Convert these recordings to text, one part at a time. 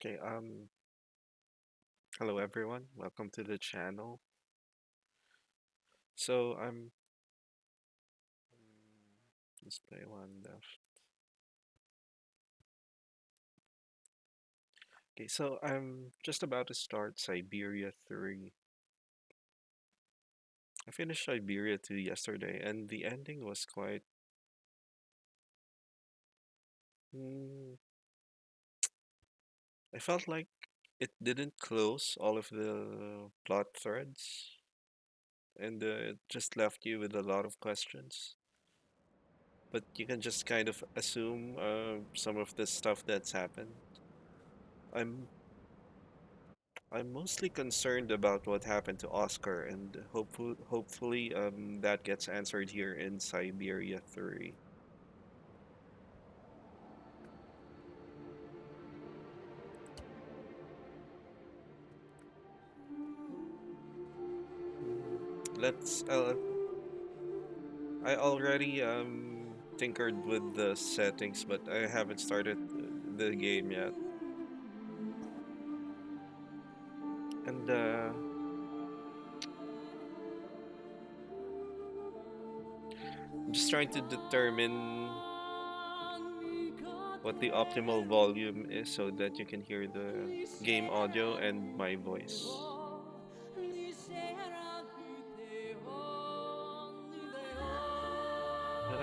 Okay, hello everyone. Welcome to the channel. So let's play one left. Okay, so I'm just about to start Syberia 3. I finished Syberia 2 yesterday, and the ending was quite. Mm, I felt like it didn't close all of the plot threads, and it just left you with a lot of questions. But you can just kind of assume some of the stuff that's happened. I'm I'm mostly concerned about what happened to Oscar, and hopefully, that gets answered here in Siberia 3. Let's. I already tinkered with the settings, but I haven't started the game yet. And I'm just trying to determine what the optimal volume is so that you can hear the game audio and my voice.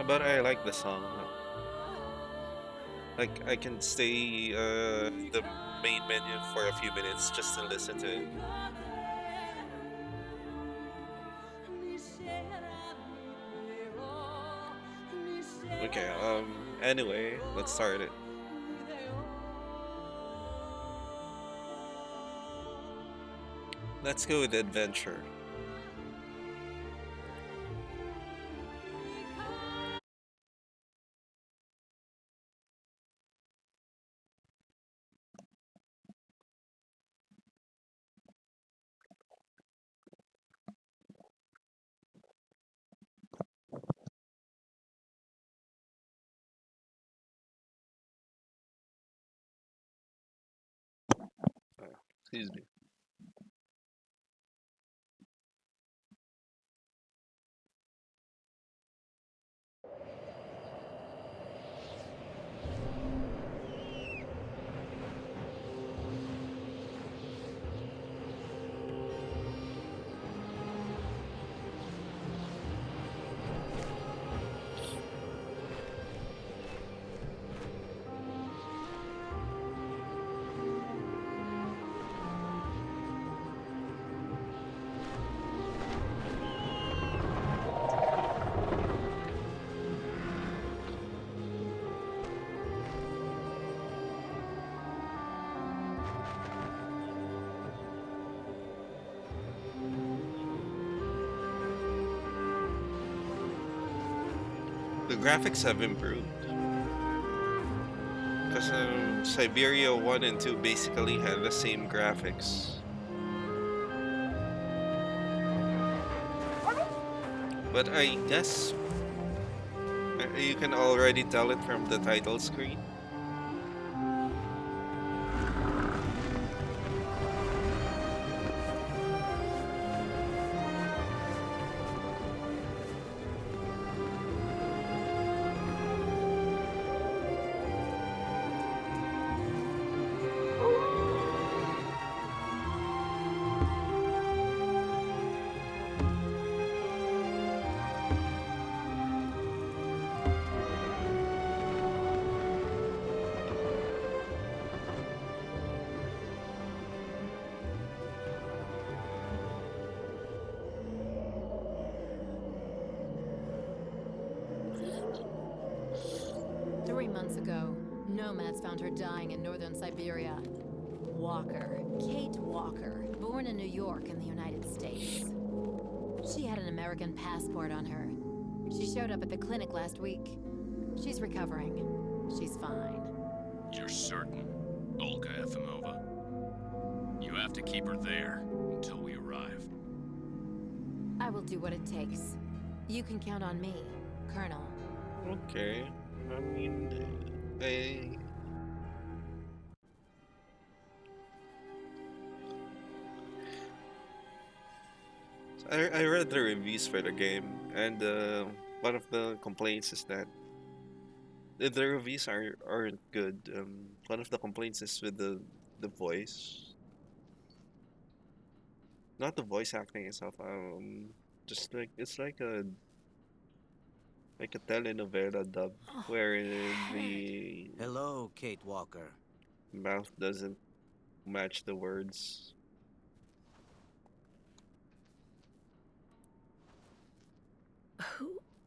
But I like the song. Like I can stay the main menu for a few minutes just to listen to it. Okay, anyway, let's start it. Let's go with adventure. Uh, Excuse me. The graphics have improved because Siberia 1 and 2 basically had the same graphics. But I guess you can already tell it from the title screen. Three months ago, nomads found her dying in northern Siberia. Walker, Kate Walker, born in New York in the United States. She had an American passport on her. She showed up at the clinic last week. She's recovering. She's fine. You're certain, Olga Efimova? You have to keep her there until we arrive. I will do what it takes. You can count on me, Colonel. Okay. I mean, I I read the reviews for the game, and one of the complaints is that the reviews aren't good. One of the complaints is with the voice, not the voice acting itself. Just like it's like a telenovela dub, Oh, where head. the Hello, Kate Walker. mouth doesn't match the words.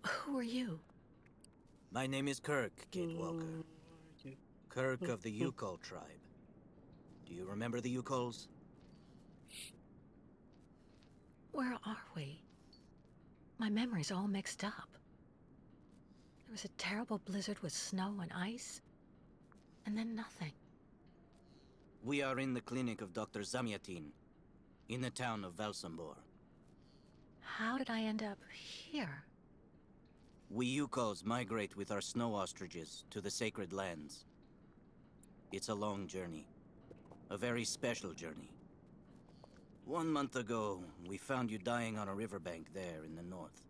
Who are you? My name is Kirk, Kate Walker. Uh, you- Kirk of the Youkol tribe. Do you remember the Youkols? Where are we? My memory's all mixed up. There was a terrible blizzard with snow and ice, and then nothing. We are in the clinic of Dr. Zamyatin, in the town of Valsambor. How did I end up here? We Youkols migrate with our snow ostriches to the sacred lands. It's a long journey. A very special journey. 1 month ago, we found you dying on a riverbank there in the north.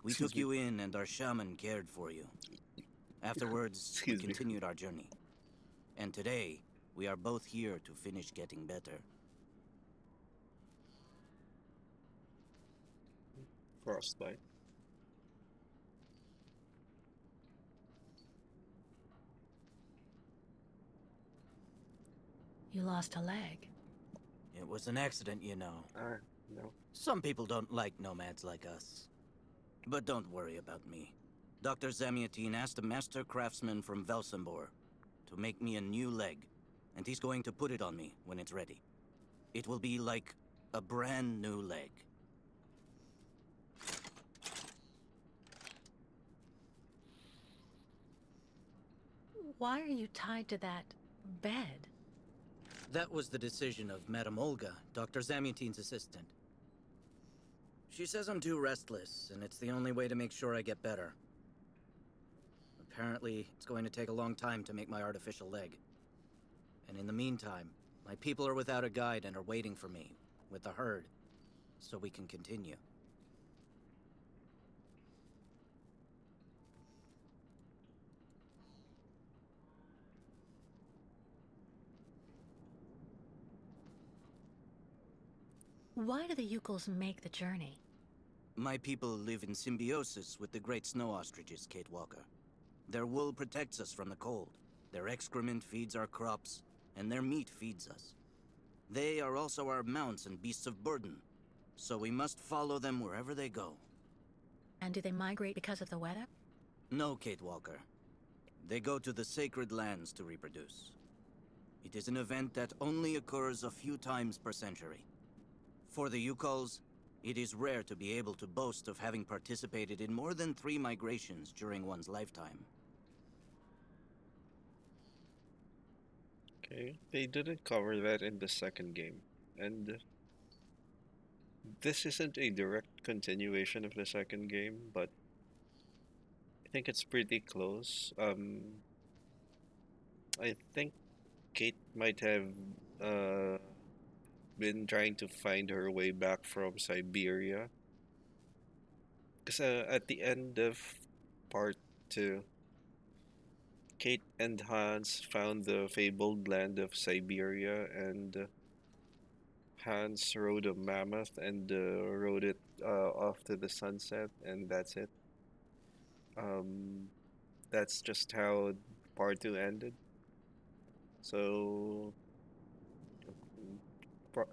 We Excuse took me. you in and our shaman cared for you. Afterwards, we Excuse me. continued our journey. And today, we are both here to finish getting better. Frostbite. You lost a leg. It was an accident, you know. Ah, no. Some people don't like nomads like us. But don't worry about me. Dr. Zamyatin asked a master craftsman from Velsambor to make me a new leg, and he's going to put it on me when it's ready. It will be like a brand new leg. Why are you tied to that bed? That was the decision of Madame Olga, Dr. Zamyatin's assistant. She says I'm too restless, and it's the only way to make sure I get better. Apparently, it's going to take a long time to make my artificial leg. And in the meantime, my people are without a guide and are waiting for me, with the herd, so we can continue. Why do the Youkol make the journey? My people live in symbiosis with the great snow ostriches, Kate Walker. Their wool protects us from the cold, their excrement feeds our crops, and their meat feeds us. They are also our mounts and beasts of burden, so we must follow them wherever they go. And do they migrate because of the weather? No, Kate Walker. They go to the sacred lands to reproduce. It is an event that only occurs a few times per century. For the Youkols, it is rare to be able to boast of having participated in more than 3 migrations during one's lifetime. Okay. They didn't cover that in the second game. And this isn't a direct continuation of the second game, but I think it's pretty close. I think Kate might have uh been trying to find her way back from Siberia. Because at the end of part two, Kate and Hans found the fabled land of Siberia, and Hans rode a mammoth and rode it off to the sunset, and that's it. Um, that's just how part two ended. So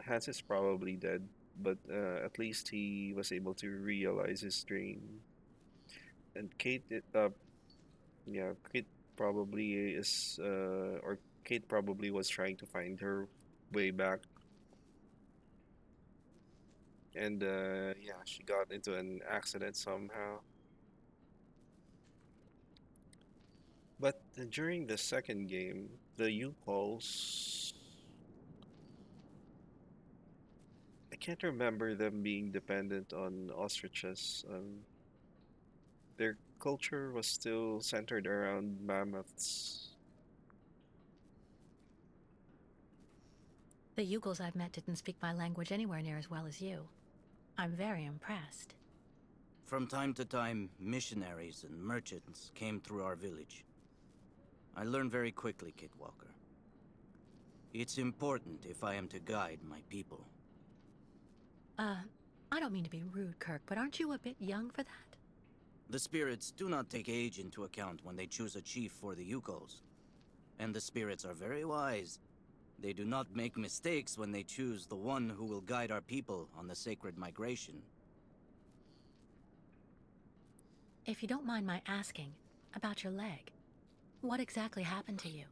Hans is probably dead, but at least he was able to realize his dream. And yeah, Kate probably or Kate probably was trying to find her way back, and yeah, she got into an accident somehow. But during the second game, the U-Pulse, I can't remember them being dependent on ostriches. Their culture was still centered around mammoths. The Youkol I've met didn't speak my language anywhere near as well as you. I'm very impressed. From time to time, missionaries and merchants came through our village. I learned very quickly, Kit Walker. It's important if I am to guide my people. I don't mean to be rude, Kirk, but aren't you a bit young for that? The spirits do not take age into account when they choose a chief for the Youkols. And the spirits are very wise. They do not make mistakes when they choose the one who will guide our people on the sacred migration. If you don't mind my asking, about your leg, what exactly happened to you?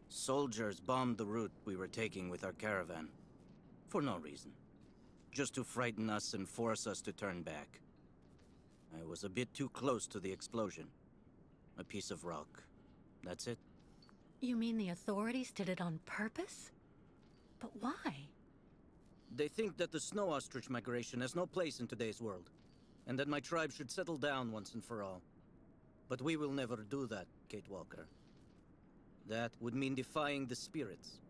Soldiers bombed the route we were taking with our caravan. For no reason. Just to frighten us and force us to turn back. I was a bit too close to the explosion. A piece of rock. That's it. You mean the authorities did it on purpose? But why? They think that the snow ostrich migration has no place in today's world, and that my tribe should settle down once and for all. But we will never do that, Kate Walker. That would mean defying the spirits.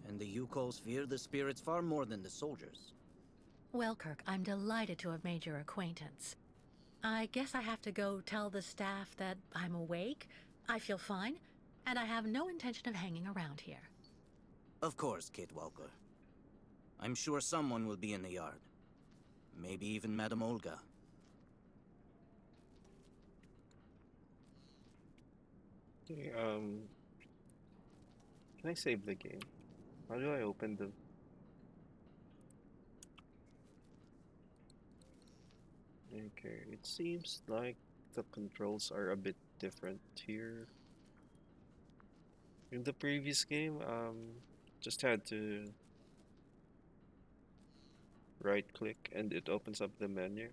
And the Youkols fear the spirits far more than the soldiers. Well, Kirk, I'm delighted to have made your acquaintance. I guess I have to go tell the staff that I'm awake, I feel fine, and I have no intention of hanging around here. Of course, Kate Walker. I'm sure someone will be in the yard. Maybe even Madame Olga. Okay, can I save the game? How do I open the... Okay, it seems like the controls are a bit different here. In the previous game, just had to right click and it opens up the menu.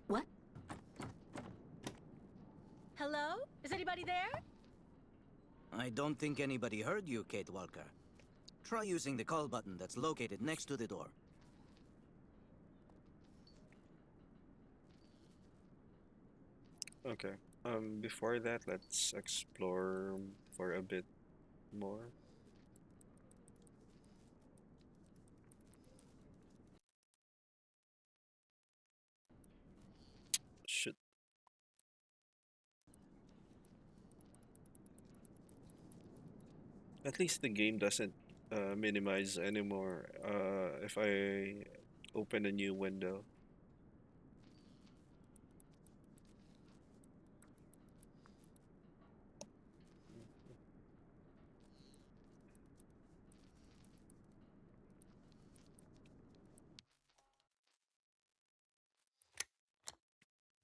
What? Hello? Is anybody there? I don't think anybody heard you, Kate Walker. Try using the call button that's located next to the door. Okay, before that, let's explore for a bit more. Should at least the game doesn't minimize anymore if I open a new window.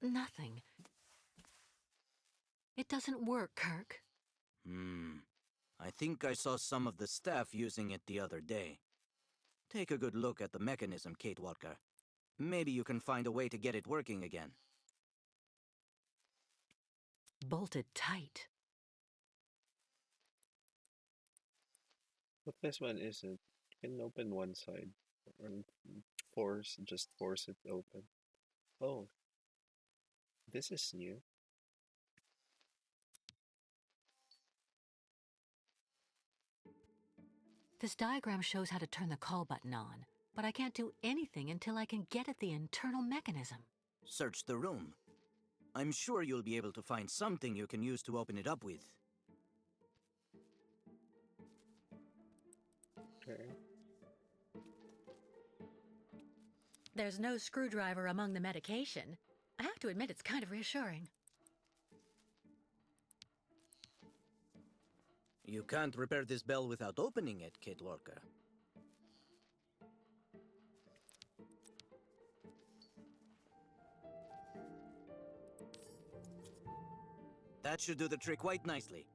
Nothing. It doesn't work, Kirk. I think I saw some of the staff using it the other day. Take a good look at the mechanism, Kate Walker. Maybe you can find a way to get it working again. Bolted tight. But this one isn't. You can open one side and just force it open. Oh, this is new. This diagram shows how to turn the call button on, but I can't do anything until I can get at the internal mechanism. Search the room. I'm sure you'll be able to find something you can use to open it up with. Okay. There's no screwdriver among the medication. I have to admit it's kind of reassuring. You can't repair this bell without opening it, Kate Walker. That should do the trick quite nicely.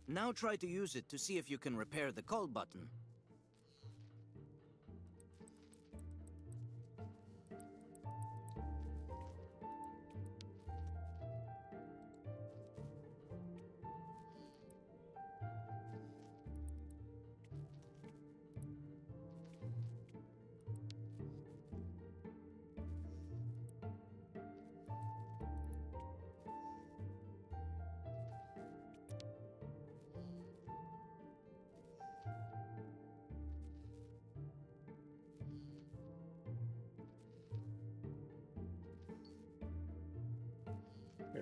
Now try to use it to see if you can repair the call button.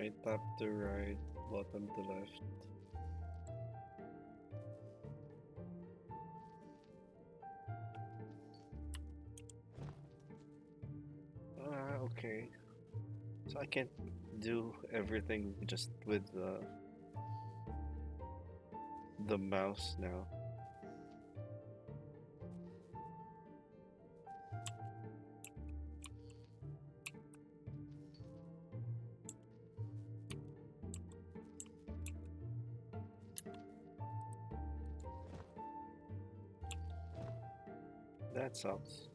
Right, tap to right, bottom to left. Okay. So I can't do everything just with the mouse now. That sucks.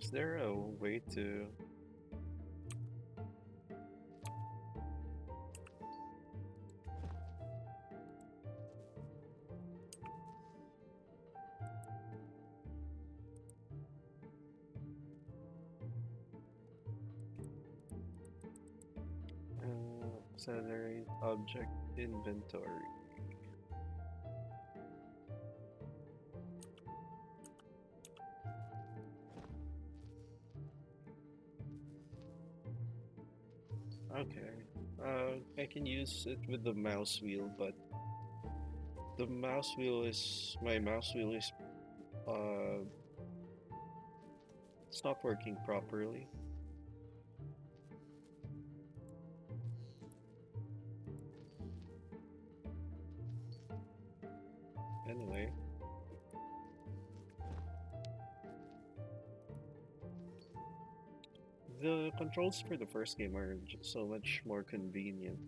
Is there a way to... accelerate object inventory? Okay. I can use it with the mouse wheel, but the mouse wheel is... my mouse wheel is uh it's not working properly. Anyway, the controls for the first game are so much more convenient.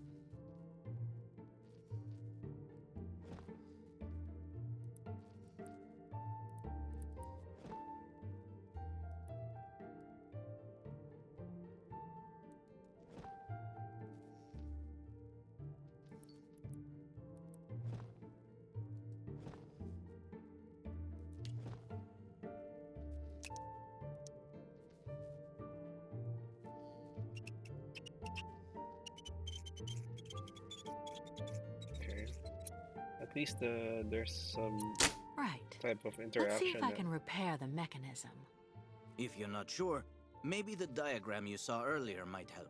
Okay. At least there's some Right. type of Let's see if interaction I now. can repair the mechanism. If you're not sure, maybe the diagram you saw earlier might help.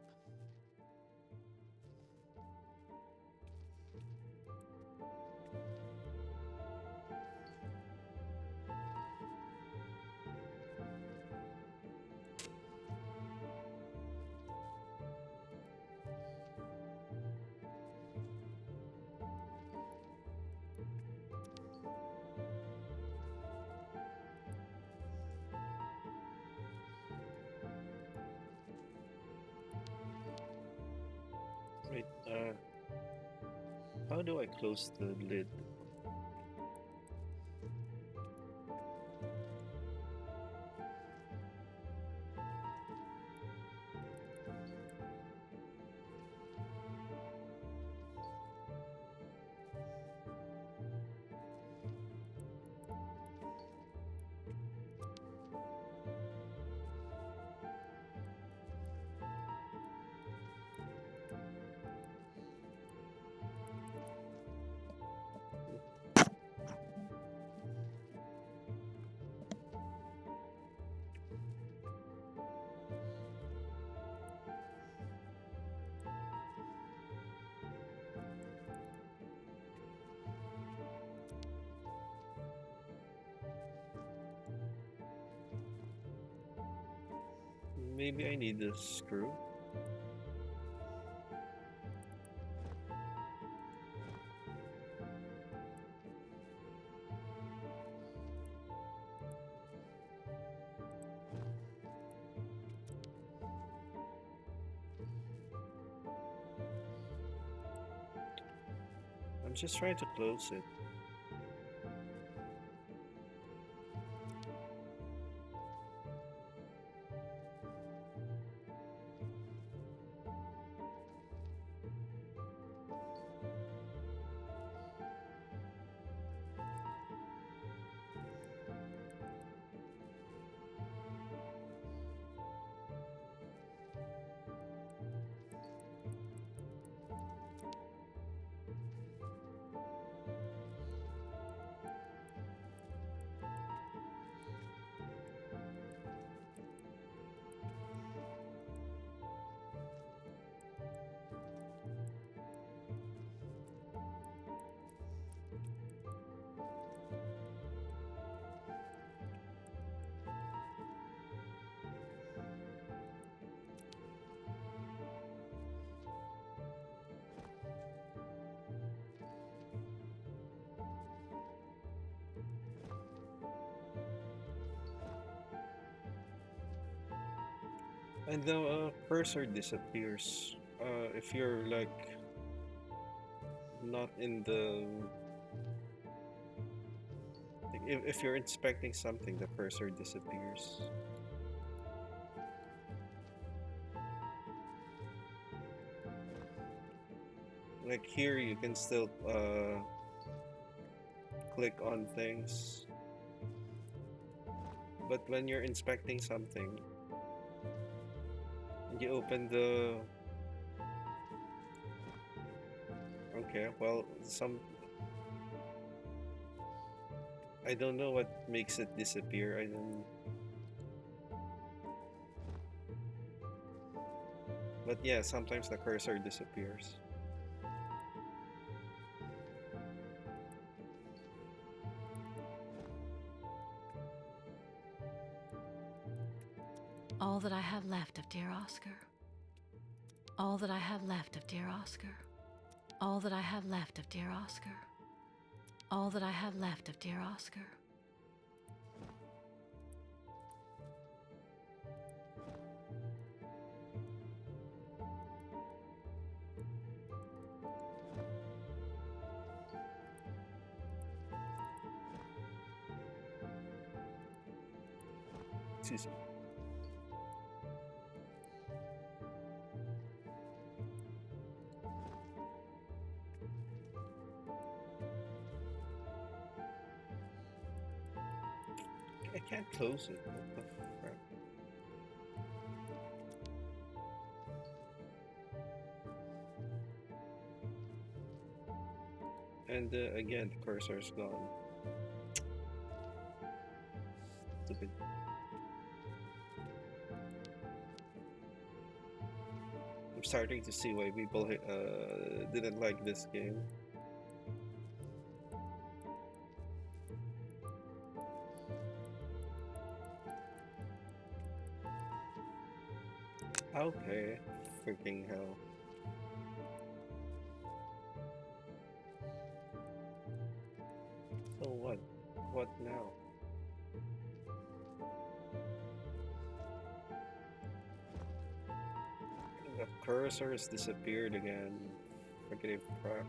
Wait, how do I close the lid? Maybe I need a screw? I'm just trying to close it. And the cursor disappears. If you're like not in the like, if you're inspecting something, the cursor disappears. Like here, you can still click on things, but when you're inspecting something and you open the okay, well, some I don't know what makes it disappear. I don't, but yeah, sometimes the cursor disappears. All that I have left of dear Oscar. All that I have left of dear Oscar. All that I have left of dear Oscar. All that I have left of dear Oscar. Excuse me. I can't close it. What the crap? And again, the cursor's gone. Stupid. I'm starting to see why people didn't like this game. Okay, freaking hell. So what? What now? The cursor has disappeared again. Freaking crap.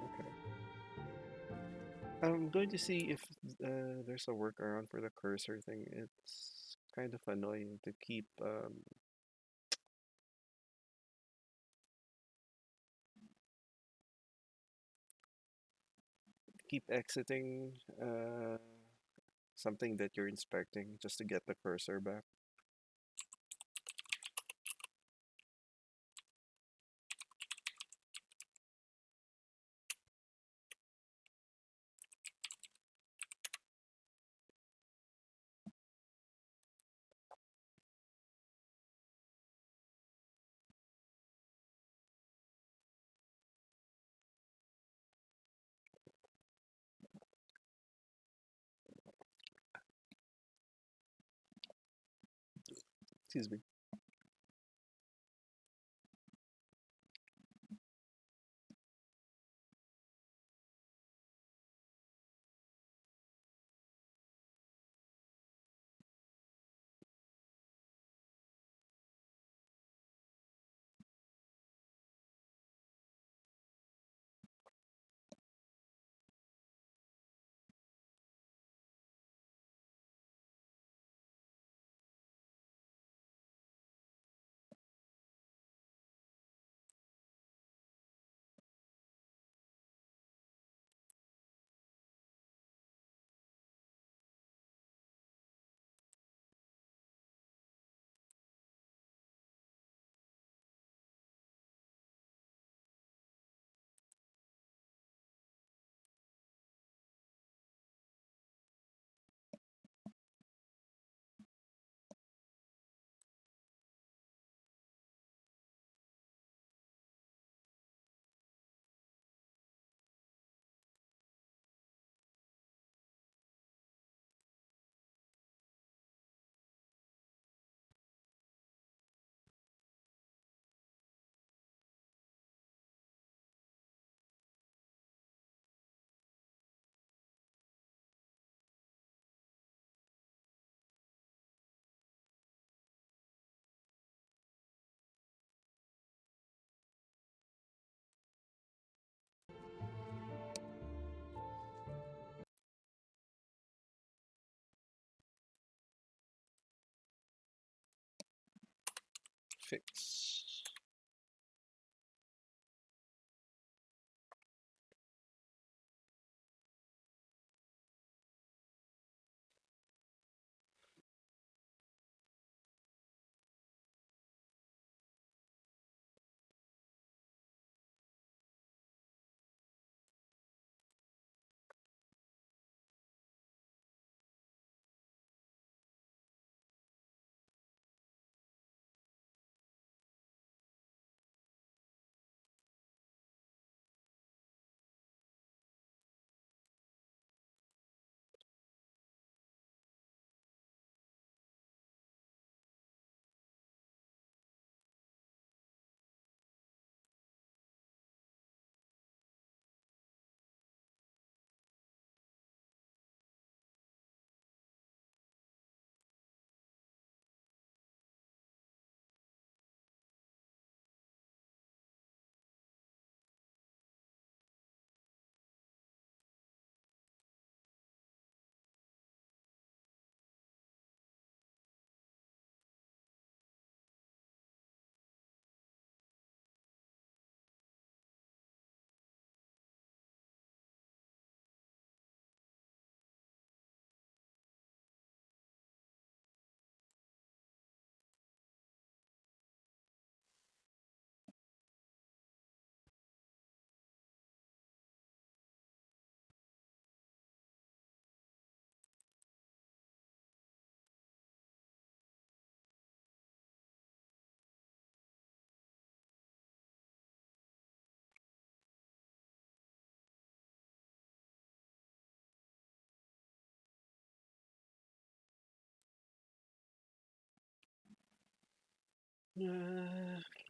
Okay. I'm going to see if there's a workaround for the cursor thing. It's kind of annoying to keep exiting something that you're inspecting just to get the cursor back. Excuse me. fix.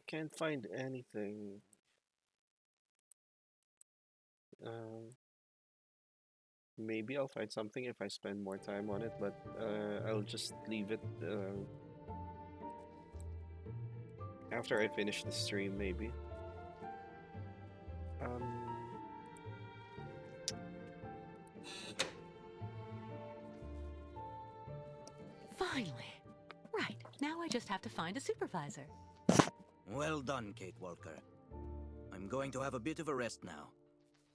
Can't find anything. Um, Maybe I'll find something if I spend more time on it, but I'll just leave it after I finish the stream, maybe. Um, Finally. Right. Now I just have to find a supervisor. Well done, Kate Walker. I'm going to have a bit of a rest now.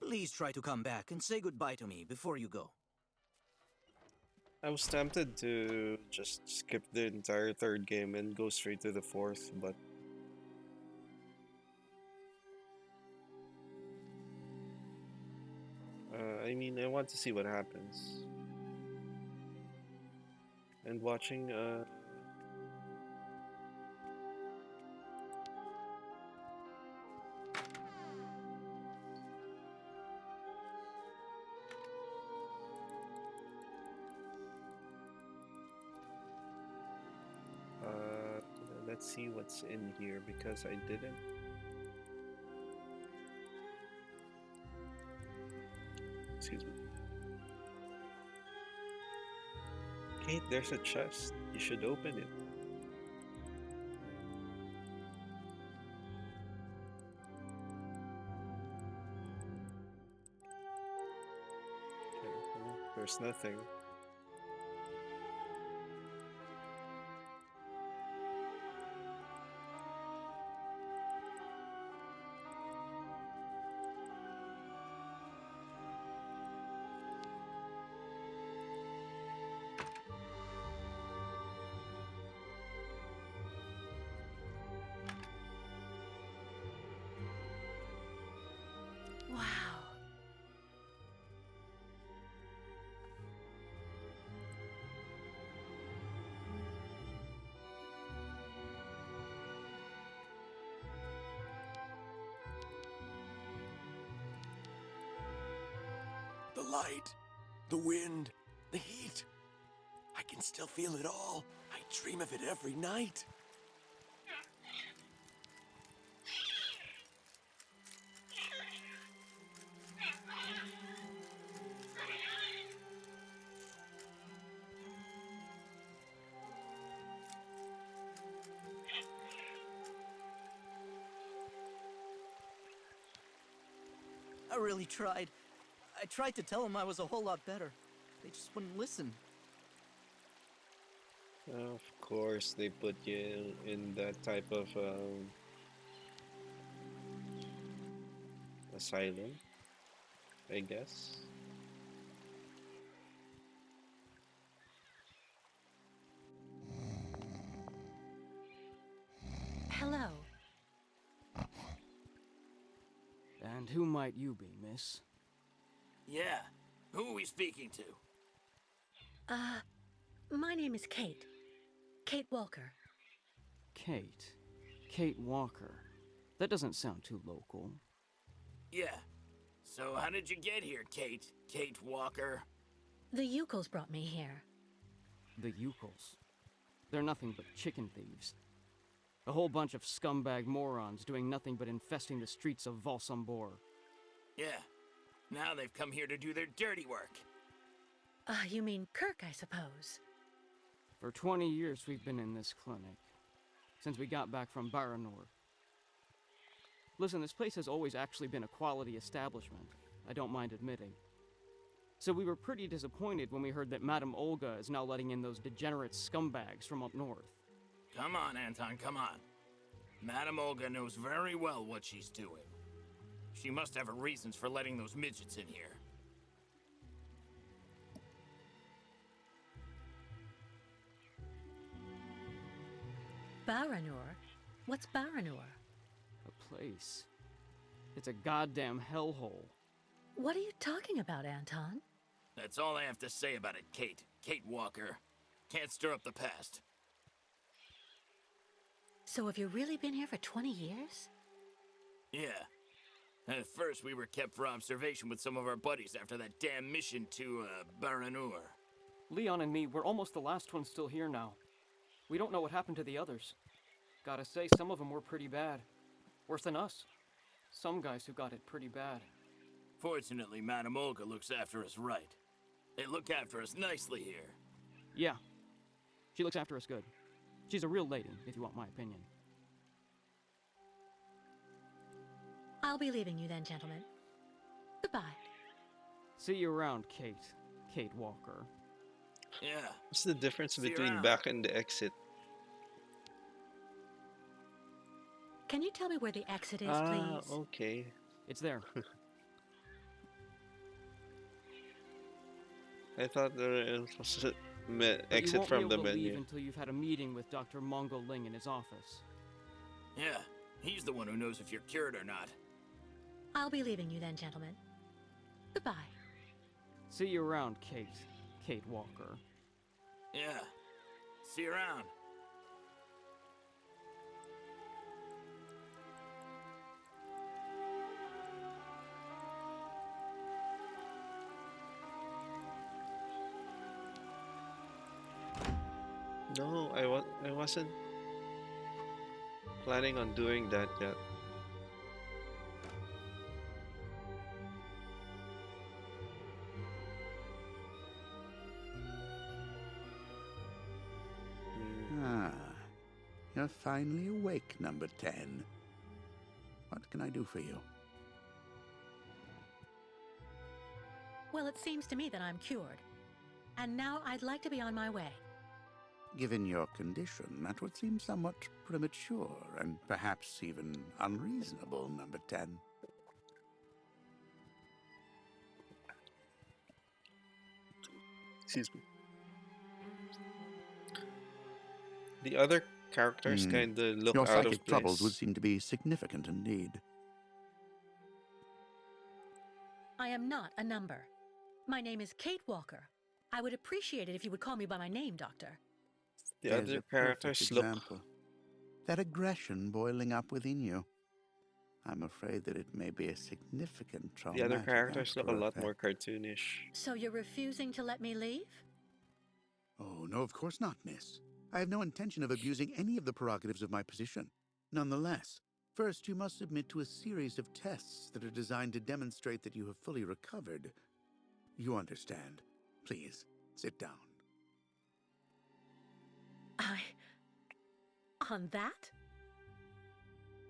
Please try to come back and say goodbye to me before you go. I was tempted to just skip the entire third game and go straight to the fourth, but I mean, I want to see what happens. And watching uh, let's see what's in here because I didn't. Excuse me. Kate, there's a chest. You should open it. Okay, there's nothing. Wow. The light, the wind, the heat. I can still feel it all. I dream of it every night. I really tried. I tried to tell them I was a whole lot better. They just wouldn't listen. Of course, they put you in that type of asylum, I guess. Hello. And who might you be, miss? Yeah. Who are we speaking to? My name is Kate. Kate Walker. Kate. Kate Walker. That doesn't sound too local. Yeah. So how did you get here, Kate? Kate Walker? The Youkols brought me here. The Youkols. They're nothing but chicken thieves. A whole bunch of scumbag morons doing nothing but infesting the streets of Valsambor. Yeah. Now they've come here to do their dirty work. You mean Kirk, I suppose. For 20 years we've been in this clinic. Since we got back from Baranor. Listen, this place has always actually been a quality establishment. I don't mind admitting. So we were pretty disappointed when we heard that Madame Olga is now letting in those degenerate scumbags from up north. Come on, Anton, come on. Madame Olga knows very well what she's doing. She must have her reasons for letting those midgets in here. Baranor? What's Baranor? A place. It's a goddamn hellhole. What are you talking about, Anton? That's all I have to say about it, Kate. Kate Walker. Can't stir up the past. So have you really been here for 20 years? Yeah. At first, we were kept for observation with some of our buddies after that damn mission to, Baranur. Leon and me, we're almost the last ones still here now. We don't know what happened to the others. Gotta say, some of them were pretty bad. Worse than us. Some guys who got it pretty bad. Fortunately, Madame Olga looks after us right. They look after us nicely here. Yeah. She looks after us good. She's a real lady, if you want my opinion. I'll be leaving you then, gentlemen. Goodbye. See you around, Kate. Kate Walker. Yeah. What's the difference See you between around. back and the exit? Can you tell me where the exit is, Ah, please? okay. It's there. I thought there was a But you exit won't be from able the to leave menu. until you've had a meeting with Dr. Mongo Ling in his office. Yeah. He's the one who knows if you're cured or not. I'll be leaving you then, gentlemen. Goodbye. See you around, Kate. Kate Walker. Yeah. See you around. No, I wasn't planning on doing that yet. Hmm. Ah, you're finally awake, number 10. What can I do for you? Well, it seems to me that I'm cured. And now I'd like to be on my way. Given your condition, that would seem somewhat premature and perhaps even unreasonable, number 10. Excuse me. The other characters kind of look Your out of psychic troubles would place. seem to be significant indeed. I am not a number. My name is Kate Walker. I would appreciate it if you would call me by my name, Doctor. The There's other a perfect characters look. example. That aggression boiling up within you. I'm afraid that it may be a significant The traumatic other characters look a lot after more effect. cartoonish. So you're refusing to let me leave? Oh, no, of course not, miss. I have no intention of abusing any of the prerogatives of my position. Nonetheless, first you must submit to a series of tests that are designed to demonstrate that you have fully recovered. You understand. Please, sit down. On that?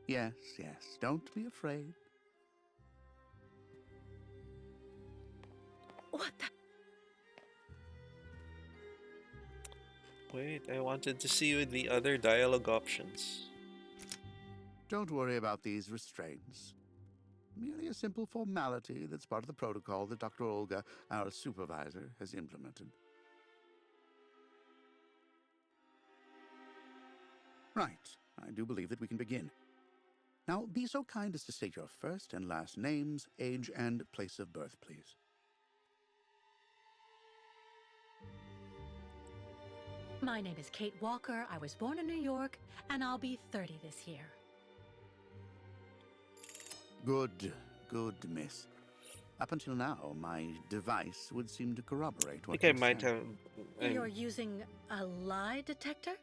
Yes, yes, don't be afraid. What the? Wait, I wanted to see the other dialogue options. Don't worry about these restraints. Merely a simple formality that's part of the protocol that Dr. Olga, our supervisor, has implemented. Right. I do believe that we can begin. Now, be so kind as to state your first and last names, age, and place of birth, please. My name is Kate Walker. I was born in New York, and I'll be 30 this year. Good, miss. Up until now, my device would seem to corroborate I what think I you might said. have. You're using a lie detector?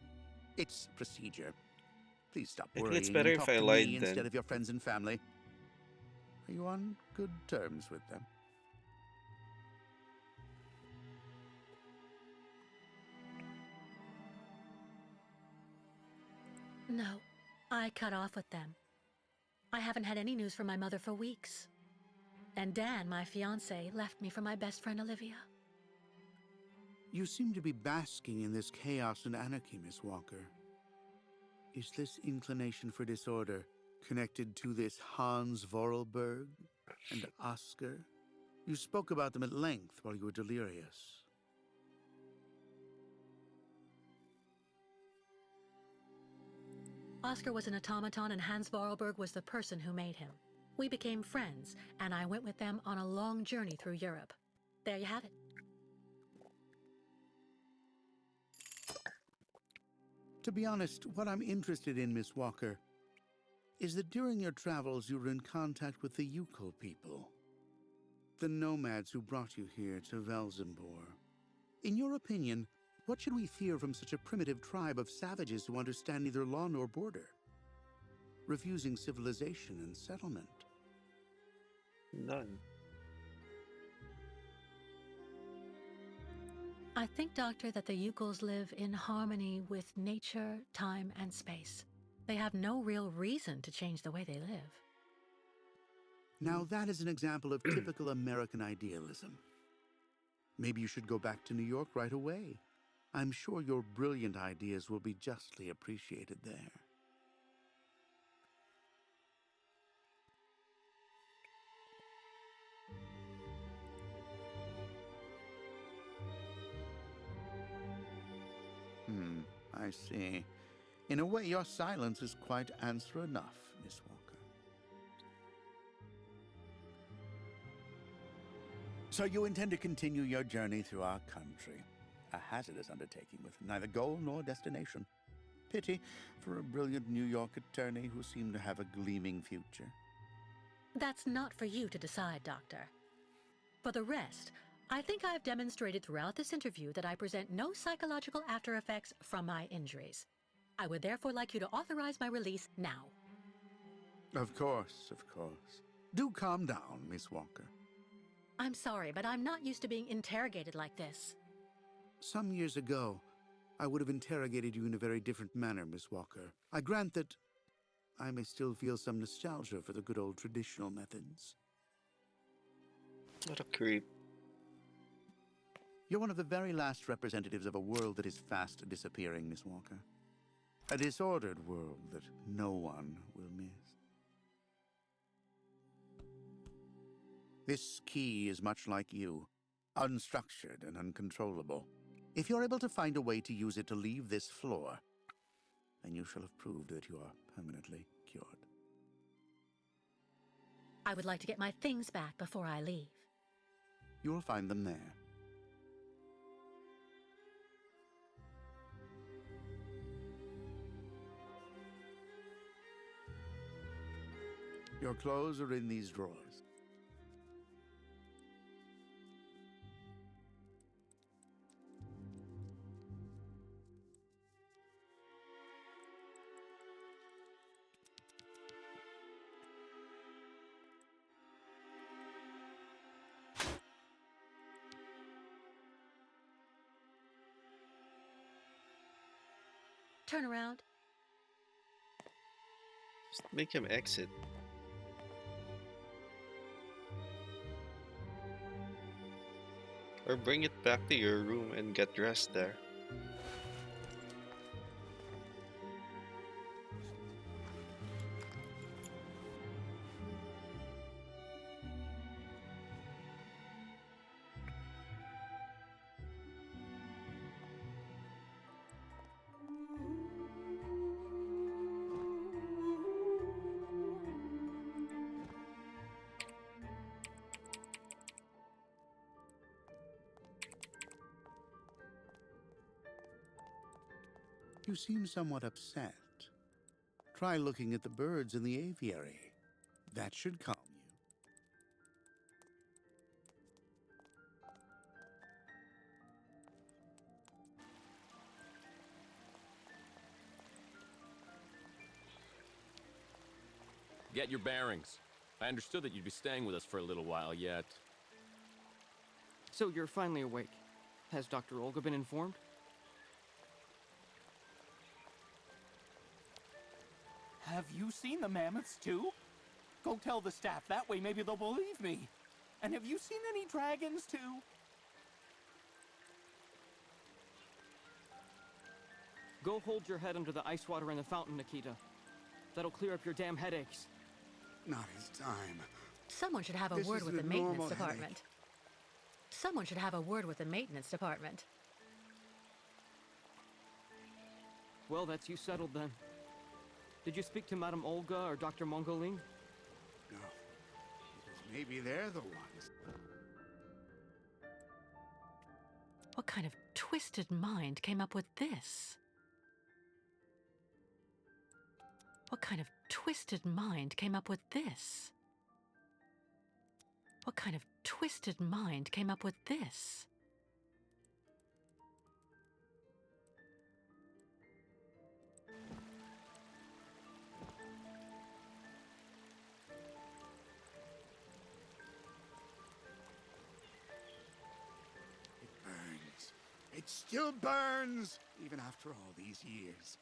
It's procedure. Please stop I think it's worrying better and if talk I to lied me then. instead of your friends and family. Are you on good terms with them? No, I cut off with them. I haven't had any news from my mother for weeks. And Dan, my fiancé, left me for my best friend Olivia. You seem to be basking in this chaos and anarchy, Miss Walker. Is this inclination for disorder connected to this Hans Vorarlberg and Oscar? You spoke about them at length while you were delirious. Oscar was an automaton and Hans Vorarlberg was the person who made him. We became friends, and I went with them on a long journey through Europe. There you have it. To be honest, what I'm interested in, Miss Walker, is that during your travels you were in contact with the Youkol people. The nomads who brought you here to Velzembor. In your opinion, what should we fear from such a primitive tribe of savages who understand neither law nor border? Refusing civilization and settlement. None. I think, Doctor, that the Youkols live in harmony with nature, time, and space. They have no real reason to change the way they live. Now that is an example of typical American idealism. Maybe you should go back to New York right away. I'm sure your brilliant ideas will be justly appreciated there. I see. In a way, your silence is quite answer enough, Miss Walker. So you intend to continue your journey through our country. A hazardous undertaking with neither goal nor destination. Pity for a brilliant New York attorney who seemed to have a gleaming future. That's not for you to decide, Doctor. For the rest, I think I've demonstrated throughout this interview that I present no psychological after effects from my injuries. I would therefore like you to authorize my release now. Of course, of course. Do calm down, Miss Walker. I'm sorry, but I'm not used to being interrogated like this. Some years ago, I would have interrogated you in a very different manner, Miss Walker. I grant that I may still feel some nostalgia for the good old traditional methods. What a creep. You're one of the very last representatives of a world that is fast disappearing, Miss Walker. A disordered world that no one will miss. This key is much like you, unstructured and uncontrollable. If you're able to find a way to use it to leave this floor, then you shall have proved that you are permanently cured. I would like to get my things back before I leave. You will find them there. Your clothes are in these drawers. Turn around. Just make him exit. Or bring it back to your room and get dressed there. You seem somewhat upset. Try looking at the birds in the aviary. That should calm you. Get your bearings. I understood that you'd be staying with us for a little while yet. So you're finally awake. Has Dr. Olga been informed? Have you seen the mammoths too? Go tell the staff, that way maybe they'll believe me. And have you seen any dragons too? Go hold your head under the ice water in the fountain, Nikita. That'll clear up your damn headaches. Not his time. Someone should have a This word is with the the maintenance normal department. headache. Someone should have a word with the maintenance department. Well, that's you settled then. Did you speak to Madame Olga or Dr. Mongoling? No. Because maybe they're the ones. What kind of twisted mind came up with this? What kind of twisted mind came up with this? What kind of twisted mind came up with this? It burns. It still burns, even after all these years.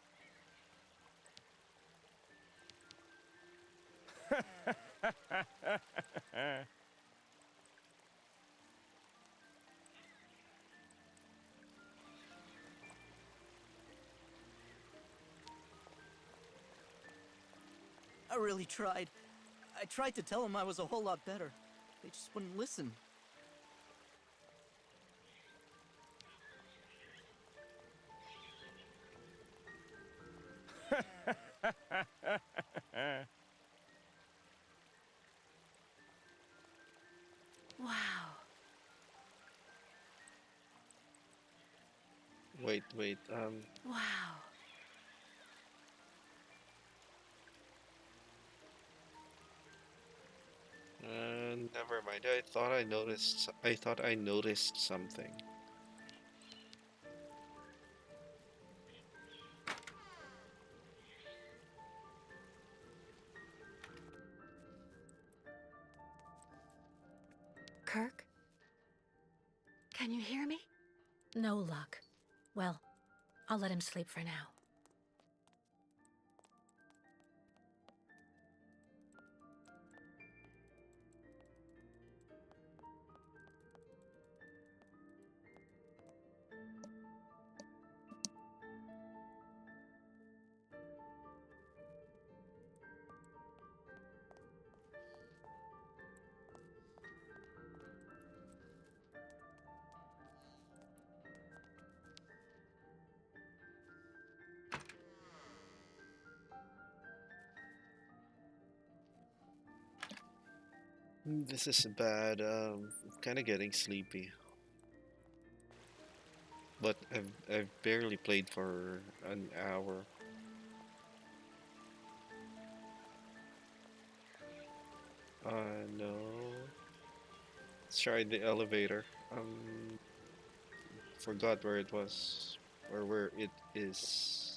I really tried. I tried to tell them I was a whole lot better. They just wouldn't listen. Wow. Wait. Wow. Never mind. I thought I noticed. I thought I noticed something. Kirk? Can you hear me? No luck. Well, I'll let him sleep for now. This is bad. I'm kind of getting sleepy. But I've barely played for an hour. No. Let's try the elevator. Forgot where it was, or where it is.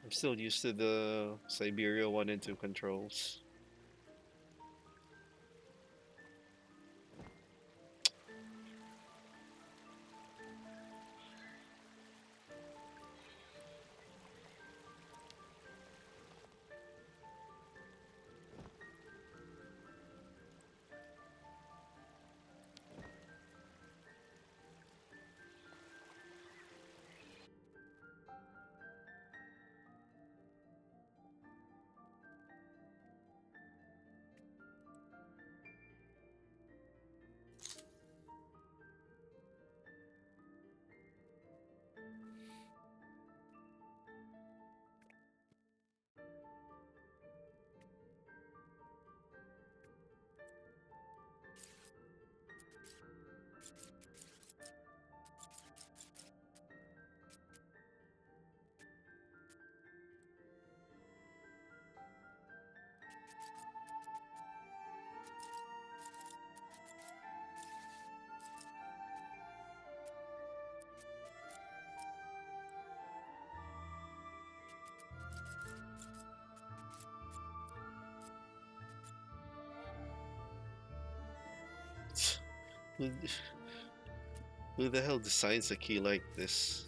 I'm still used to the Syberia 1 and 2 controls. Who, who the hell designs a key like this?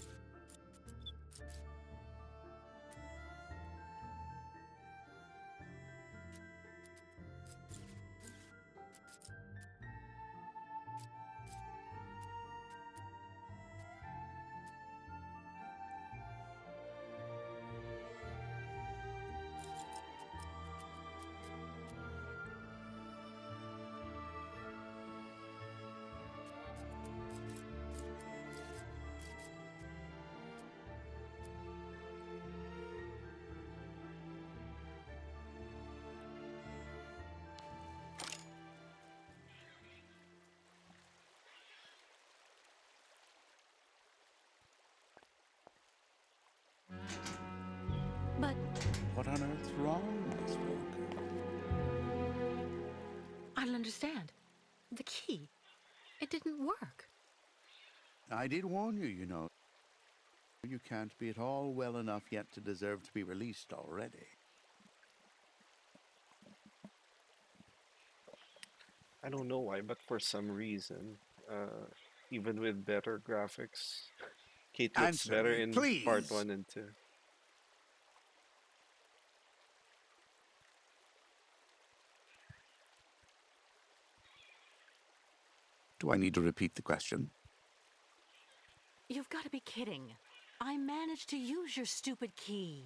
But What on earth's wrong, Miss Walker? I don't understand. The key, it didn't work. I did warn you, you know. You can't be at all well enough yet to deserve to be released already. I don't know why, but for some reason, even with better graphics, Kate looks Answer better me, in part please! 1 and 2. Do I need to repeat the question? You've got to be kidding. I managed to use your stupid key.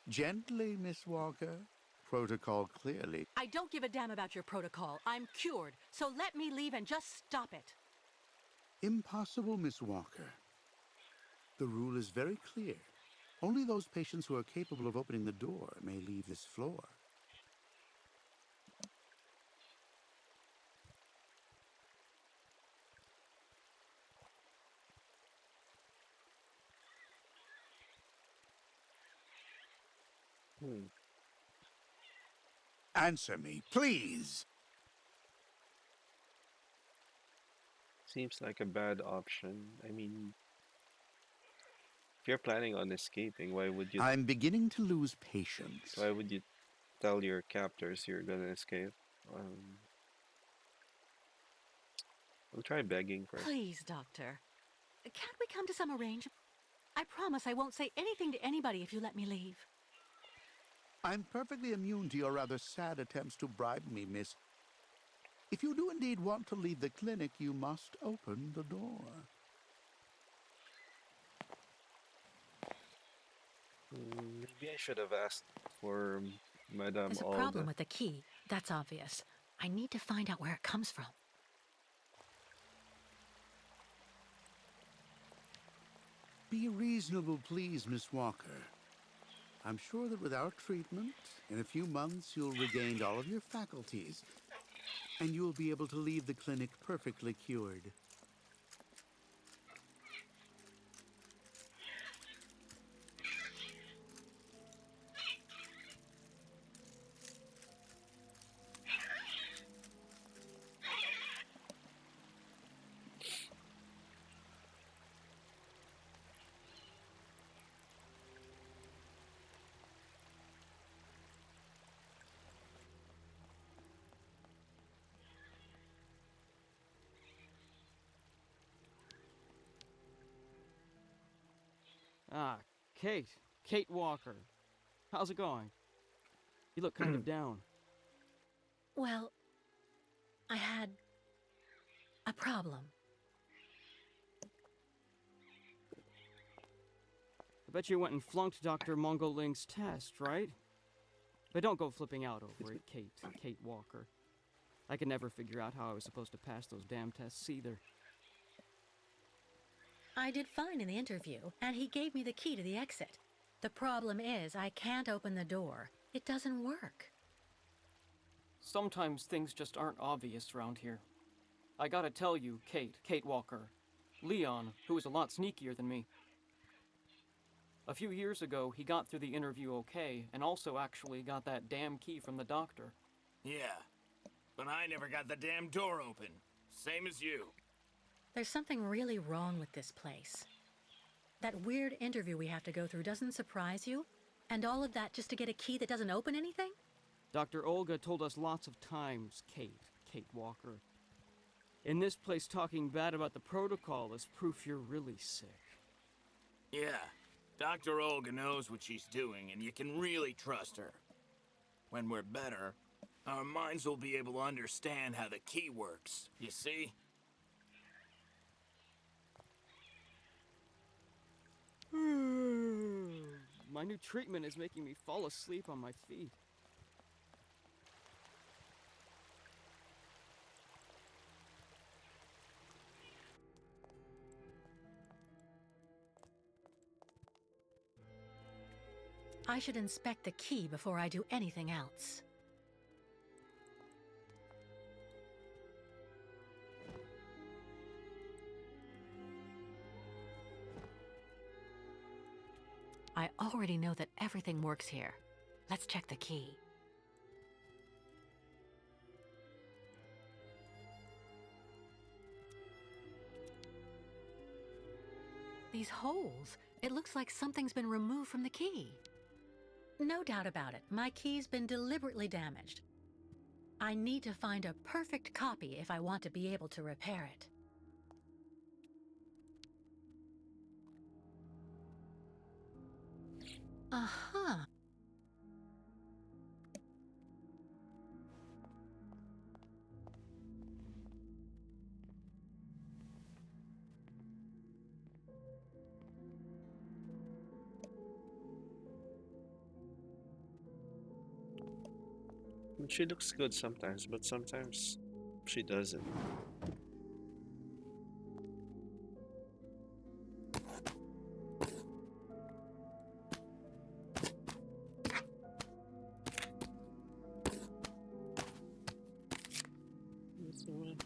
Gently, Miss Walker. Protocol clearly. I don't give a damn about your protocol. I'm cured, so let me leave and just stop it. Impossible, Miss Walker. The rule is very clear. Only those patients who are capable of opening the door may leave this floor. Hmm. Answer me, please! Seems like a bad option. I mean, if you're planning on escaping, I'm beginning to lose patience. why would you tell your captors you're gonna escape? Um, I'll try begging first. Please, Doctor. Can't we come to some arrangement? I promise I won't say anything to anybody if you let me leave. I'm perfectly immune to your rather sad attempts to bribe me, miss. If you do indeed want to leave the clinic, you must open the door. Maybe I should have asked for Madame There's a problem Olga. with the key. That's obvious. I need to find out where it comes from. Be reasonable, please, Miss Walker. I'm sure that with our treatment, in a few months you'll regain all of your faculties, and you'll be able to leave the clinic perfectly cured. Ah, Kate. Kate Walker. How's it going? You look kind of down. Well, I had a problem. I bet you went and flunked Dr. Mongoling's test, right? But don't go flipping out over it, Kate. Kate Walker. I could never figure out how I was supposed to pass those damn tests either. I did fine in the interview, and he gave me the key to the exit. The problem is, I can't open the door. It doesn't work. Sometimes things just aren't obvious around here. I gotta tell you, Kate Walker. Leon, who is a lot sneakier than me. A few years ago, he got through the interview okay, and also actually got that damn key from the doctor. Yeah, but I never got the damn door open. Same as you. There's something really wrong with this place. That weird interview we have to go through doesn't surprise you? And all of that just to get a key that doesn't open anything? Dr. Olga told us lots of times, Kate Walker. In this place, talking bad about the protocol is proof you're really sick. Yeah, Dr. Olga knows what she's doing, and you can really trust her. When we're better, our minds will be able to understand how the key works, you see? My new treatment is making me fall asleep on my feet. I should inspect the key before I do anything else. I already know that everything works here. Let's check the key. These holes, it looks like something's been removed from the key. No doubt about it, my key's been deliberately damaged. I need to find a perfect copy if I want to be able to repair it. Uh-huh. And she looks good sometimes, but sometimes she doesn't. That's the one.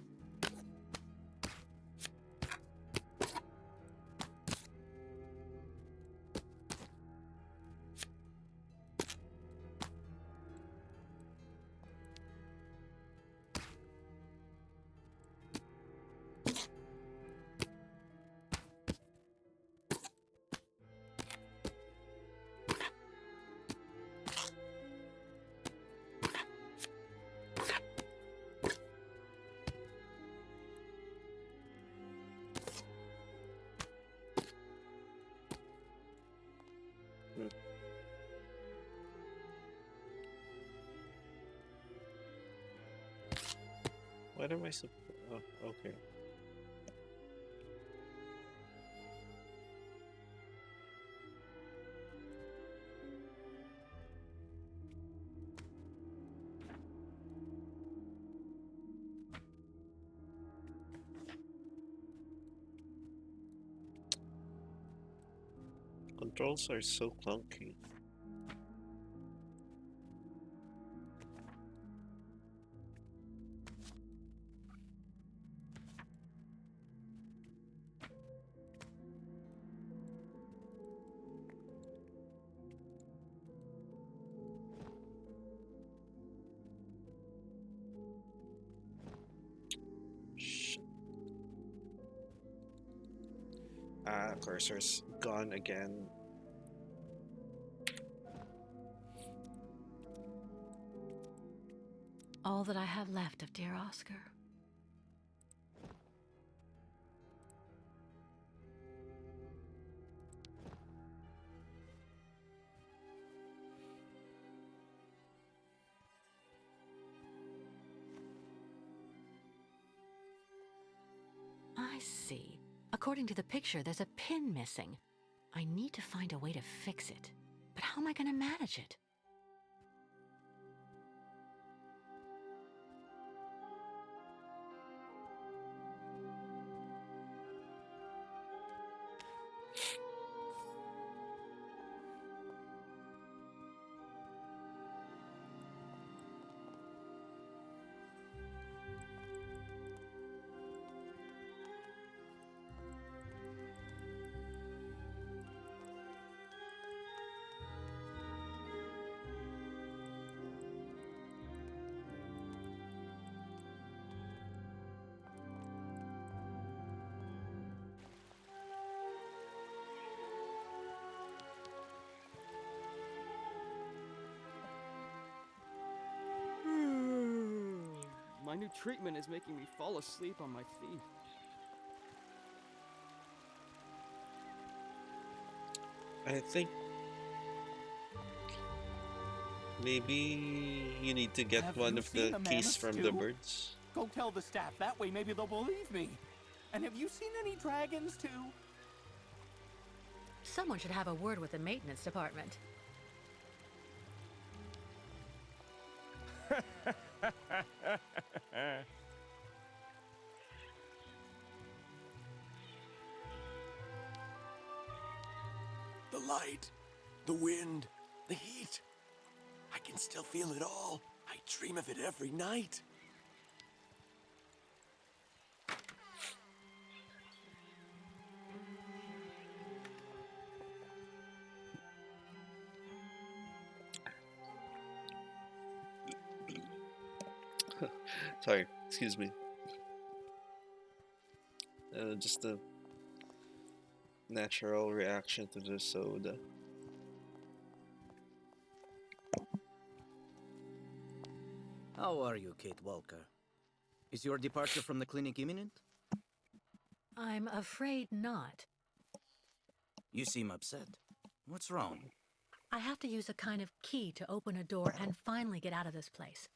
What am I supposed? Oh, okay. Controls are so clunky. Shit. Cursor's gone again. All that I have left of dear Oscar. I see. According to the picture, there's a pin missing. I need to find a way to fix it. But how am I going to manage it? new treatment is making me fall asleep on my feet. I think maybe you need to get Have one you of seen the the keys mammoths from the too? birds. Go tell the staff, that way maybe they'll believe me. And have you seen any dragons too? Someone should have a word with the maintenance department. The light, the wind, the heat. I can still feel it all. I dream of it every night. Sorry, excuse me. Just a natural reaction to the soda. How are you, Kate Walker? Is your departure from the clinic imminent? I'm afraid not. You seem upset. What's wrong? I have to use a kind of key to open a door and finally get out of this place.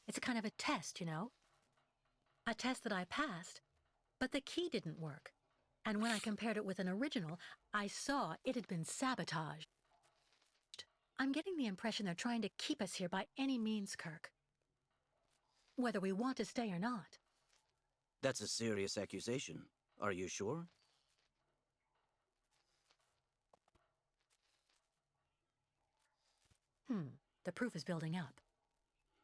It's a kind of a test, you know? A test that I passed, but the key didn't work. And when I compared it with an original, I saw it had been sabotaged. I'm getting the impression they're trying to keep us here by any means, Kirk. Whether we want to stay or not. That's a serious accusation. Are you sure? The proof is building up.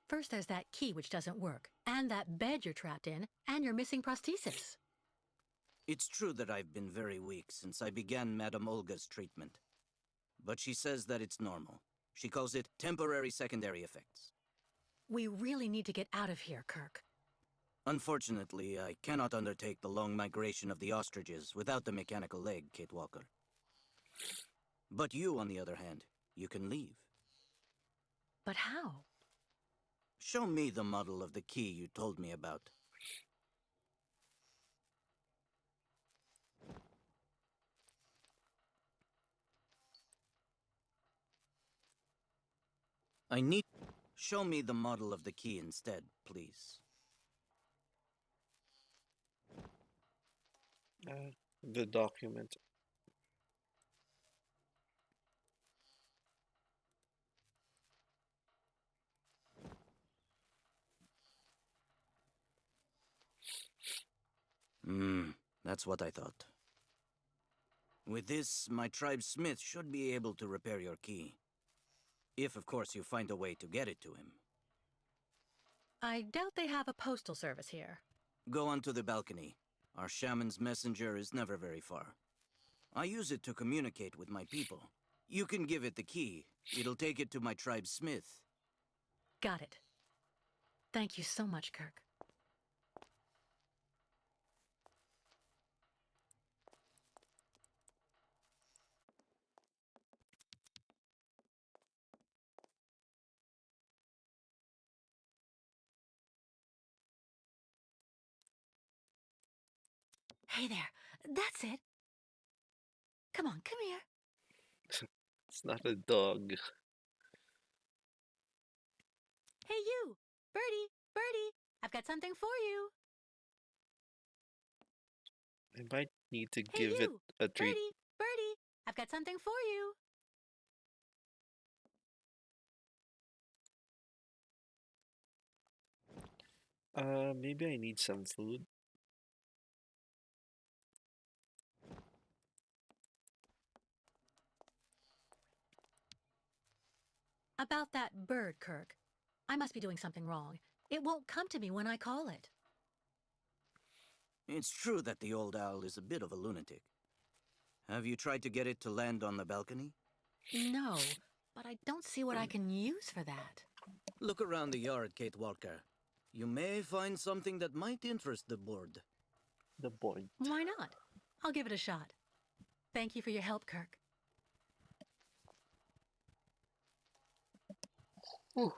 First, there's that key which doesn't work, and that bed you're trapped in, and your missing prosthesis. It's true that I've been very weak since I began Madame Olga's treatment. But she says that it's normal. She calls it temporary secondary effects. We really need to get out of here, Kirk. Unfortunately, I cannot undertake the long migration of the ostriches without the mechanical leg, Kate Walker. But you, on the other hand, you can leave. But how? Show me the model of the key you told me about. I need... Show me the model of the key instead, please. The document. That's what I thought. With this, my tribe smith should be able to repair your key. If, of course, you find a way to get it to him. I doubt they have a postal service here. Go onto the balcony. Our shaman's messenger is never very far. I use it to communicate with my people. You can give it the key. It'll take it to my tribe smith. Got it. Thank you so much, Kirk. Hey there. That's it. Come on, come here. It's not a dog. Hey, you! Birdie! Birdie! I've got something for you! I might need to Hey, give it you! a treat. Birdie! Birdie! I've got something for you! Maybe I need some food. About that bird, Kirk. I must be doing something wrong. It won't come to me when I call it. It's true that the old owl is a bit of a lunatic. Have you tried to get it to land on the balcony? No, but I don't see what I can use for that. Look around the yard, Kate Walker. You may find something that might interest the board. The board. Why not? I'll give it a shot. Thank you for your help, Kirk. Ooh.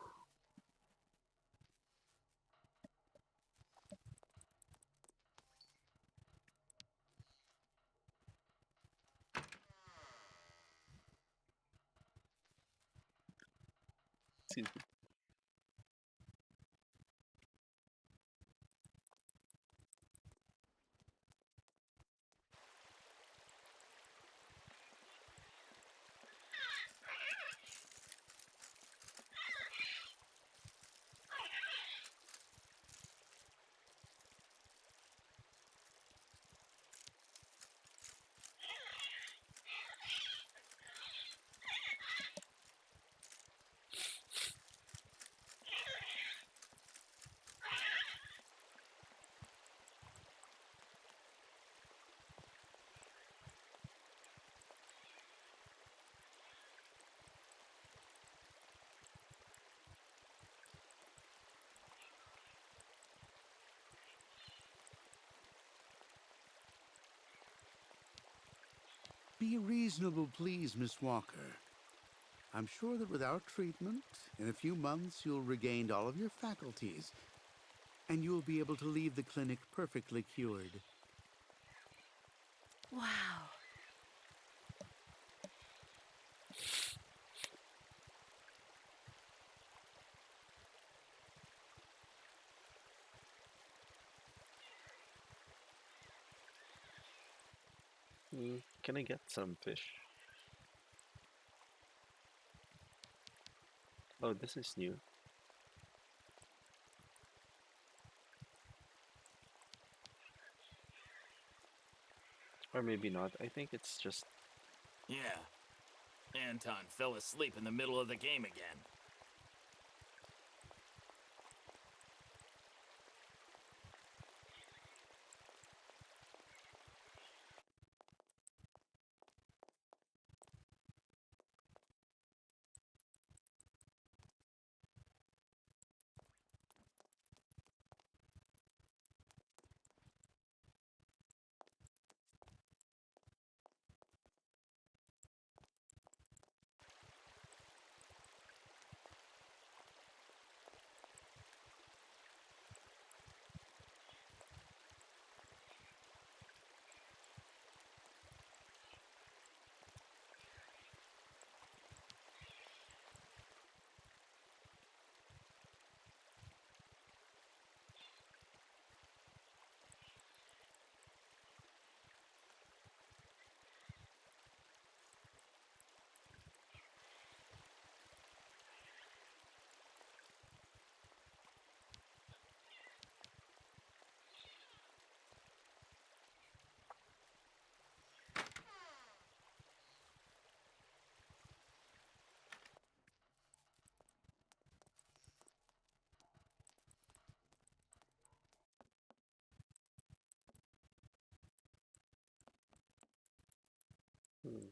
Excuse me. Be reasonable, please, Miss Walker. I'm sure that with our treatment, in a few months you'll regain all of your faculties, and you'll be able to leave the clinic perfectly cured. Wow. Can I get some fish? Oh, this is new. Or maybe not. I think it's just... Yeah. Anton fell asleep in the middle of the game again. Hmm.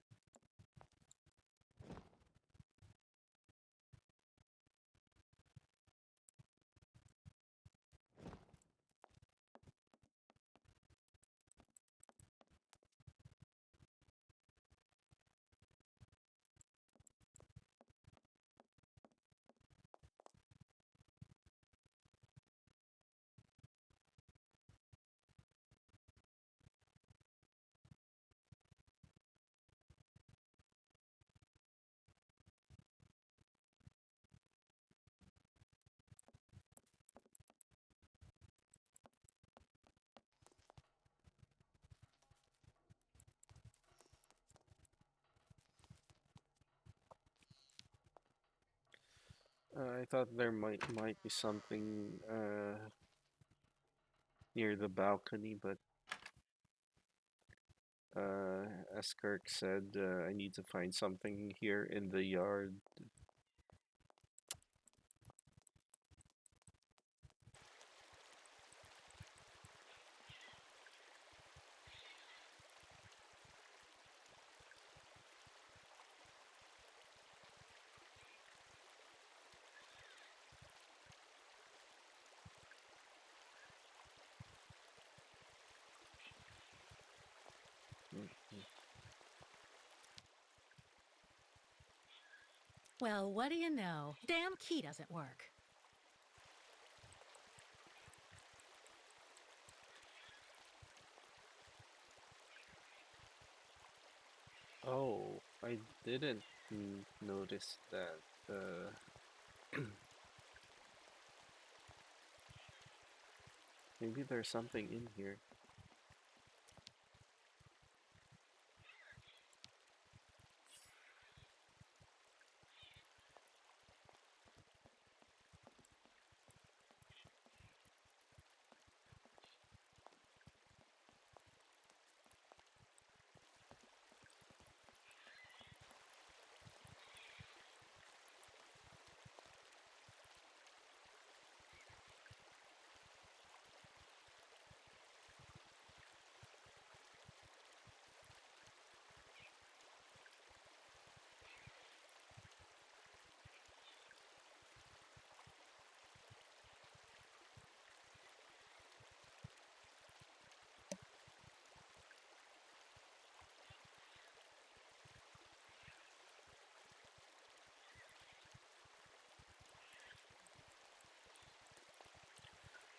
I thought there might be something near the balcony, but as Kirk said, I need to find something here in the yard. Mm, mm. Well, what do you know? Damn key doesn't work. Oh, I didn't notice that. Maybe there's something in here.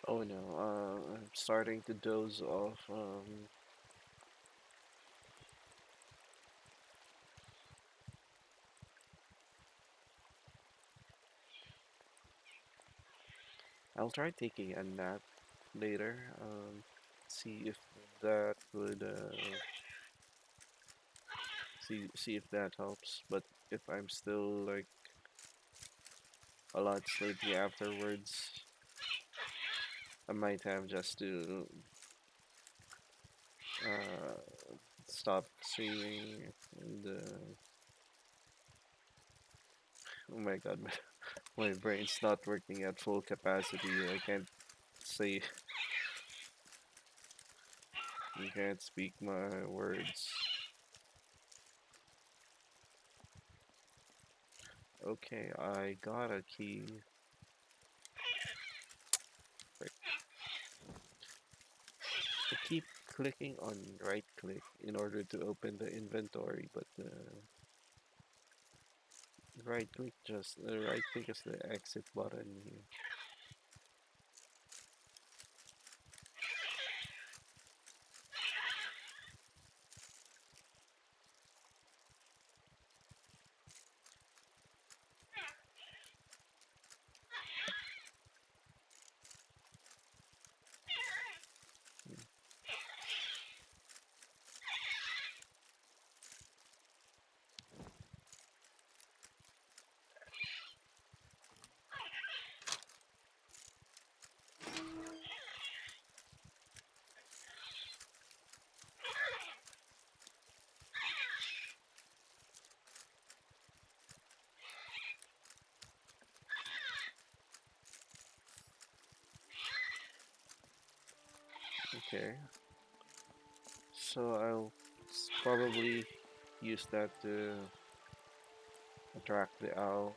Oh no, I'm starting to doze off. I'll try taking a nap later. See if that would see if that helps. But if I'm still like a lot sleepy afterwards, I might have just to stop streaming and oh my god, my brain's not working at full capacity. I can't say, I can't speak my words. Okay, I got a key. Right. I keep clicking on right click in order to open the inventory, but right click is the exit button here. Okay, so I'll probably use that to attract the owl.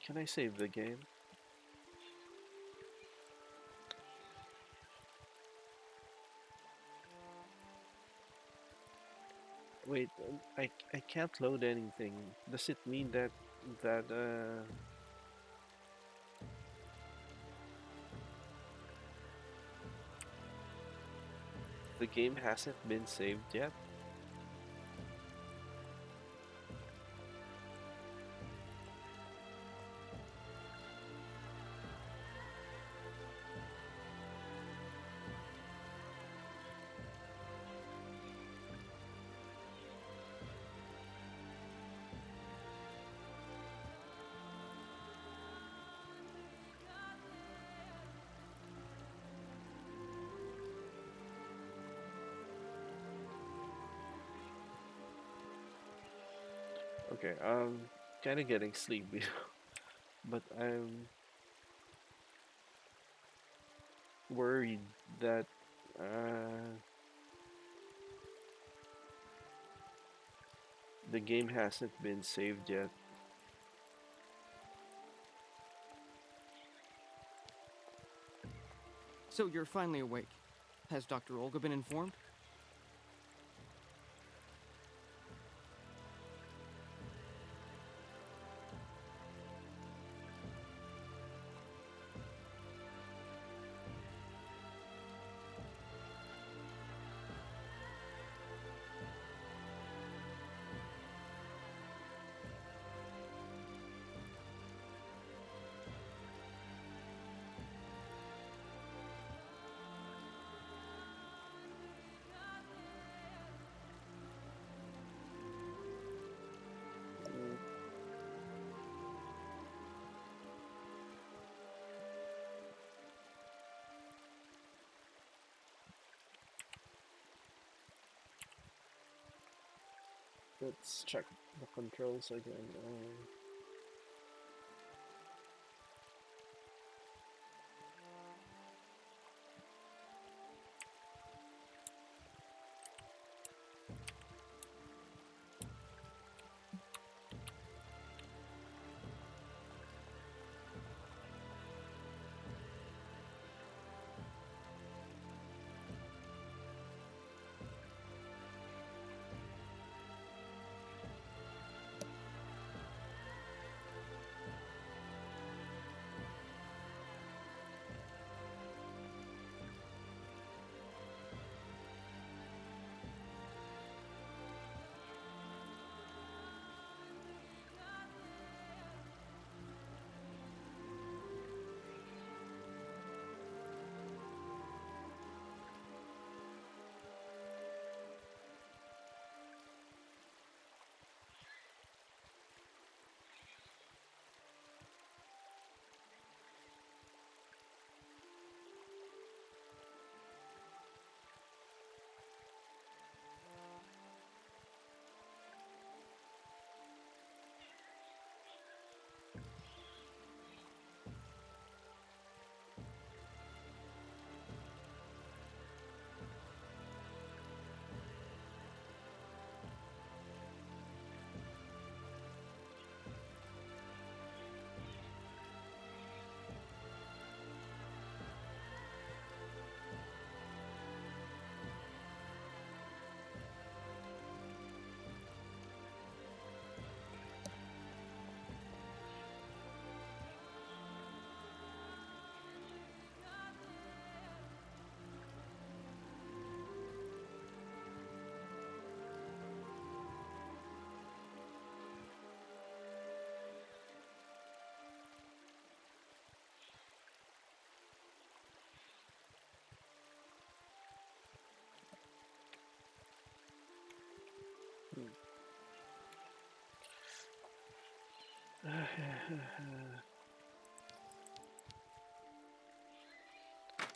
Can I save the game? Wait, I can't load anything. Does it mean that the game hasn't been saved yet? Okay, kind of getting sleepy, but I'm worried that the game hasn't been saved yet. So you're finally awake. Has Dr. Olga been informed? Mm, let's check the controls again.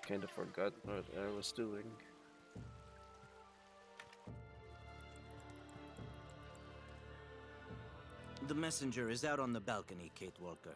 Kind of forgot what I was doing. The messenger is out on the balcony, Kate Walker.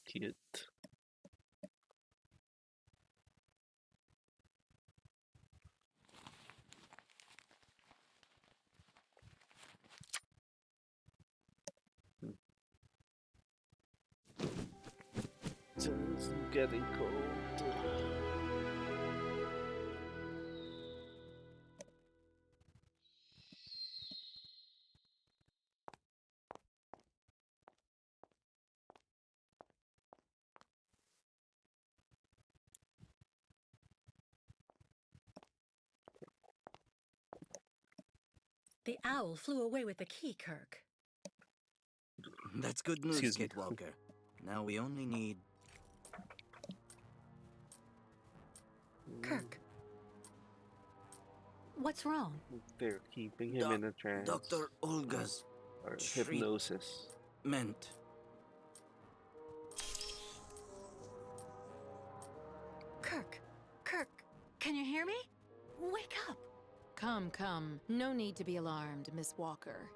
Cute. It's getting cold. The owl flew away with the key, Kirk. That's good news, Excuse me. Kate Walker. Now we only need... Kirk. What's wrong? They're keeping him in a trance Dr. Olga's or hypnosis. treatment. Kirk, can you hear me? Wake up. Come, come. No need to be alarmed, Miss Walker.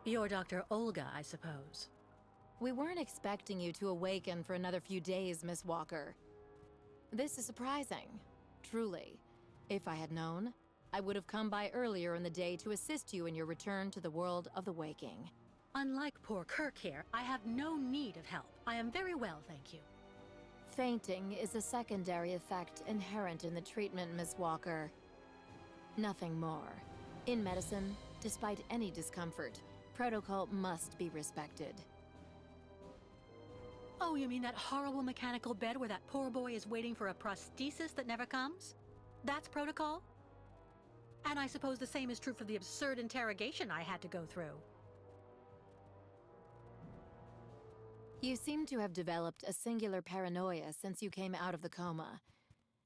You're Dr. Olga, I suppose. We weren't expecting you to awaken for another few days, Miss Walker. This is surprising. Truly. If I had known, I would have come by earlier in the day to assist you in your return to the world of the waking. Unlike poor Kirk here, I have no need of help. I am very well, thank you. Fainting is a secondary effect inherent in the treatment, Miss Walker. Nothing more. In medicine, despite any discomfort, protocol must be respected. Oh, you mean that horrible mechanical bed where that poor boy is waiting for a prosthesis that never comes? That's protocol? And I suppose the same is true for the absurd interrogation I had to go through. You seem to have developed a singular paranoia since you came out of the coma.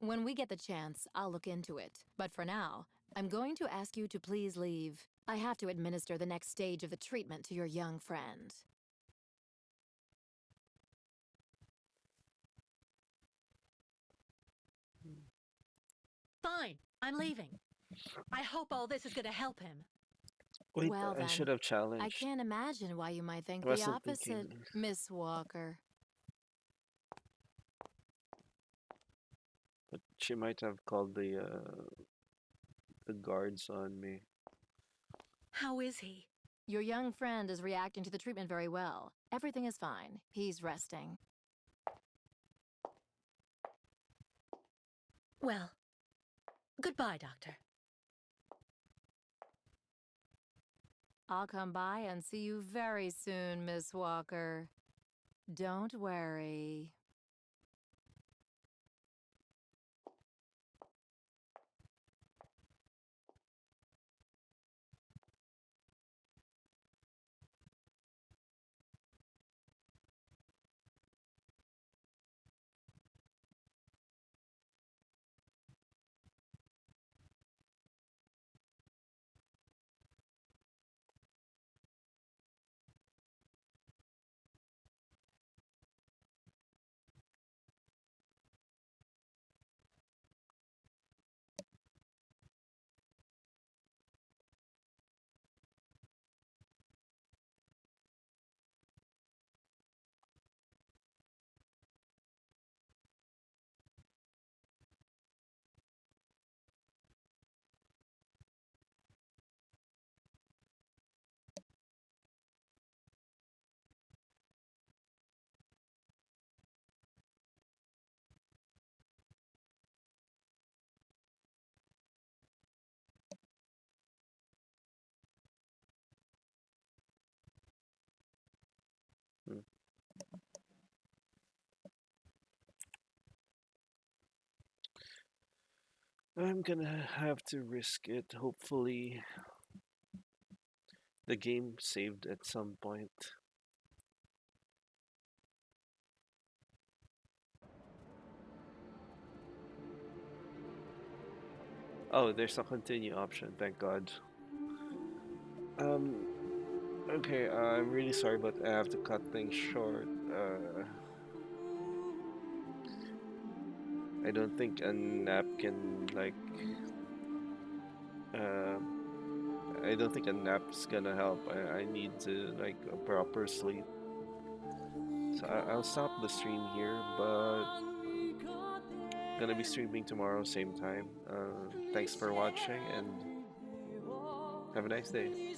When we get the chance, I'll look into it. But for now, I'm going to ask you to please leave. I have to administer the next stage of the treatment to your young friend. Fine, I'm leaving. I hope all this is going to help him. Wait, Well I then, should have challenged. I can't imagine why you might think I the wasn't opposite, thinking. Miss Walker. But she might have called the guards on me. How is he? Your young friend is reacting to the treatment very well. Everything is fine. He's resting. Well, goodbye, Doctor. I'll come by and see you very soon, Miss Walker. Don't worry. I'm gonna have to risk it. Hopefully, the game saved at some point. Oh, there's a continue option, thank God. Um, okay, I'm really sorry, but I have to cut things short. I don't think a nap can, like, uh, I don't think a nap's gonna help. I need to, like, a proper sleep. So I'll stop the stream here, but gonna be streaming tomorrow, same time. Thanks for watching and have a nice day.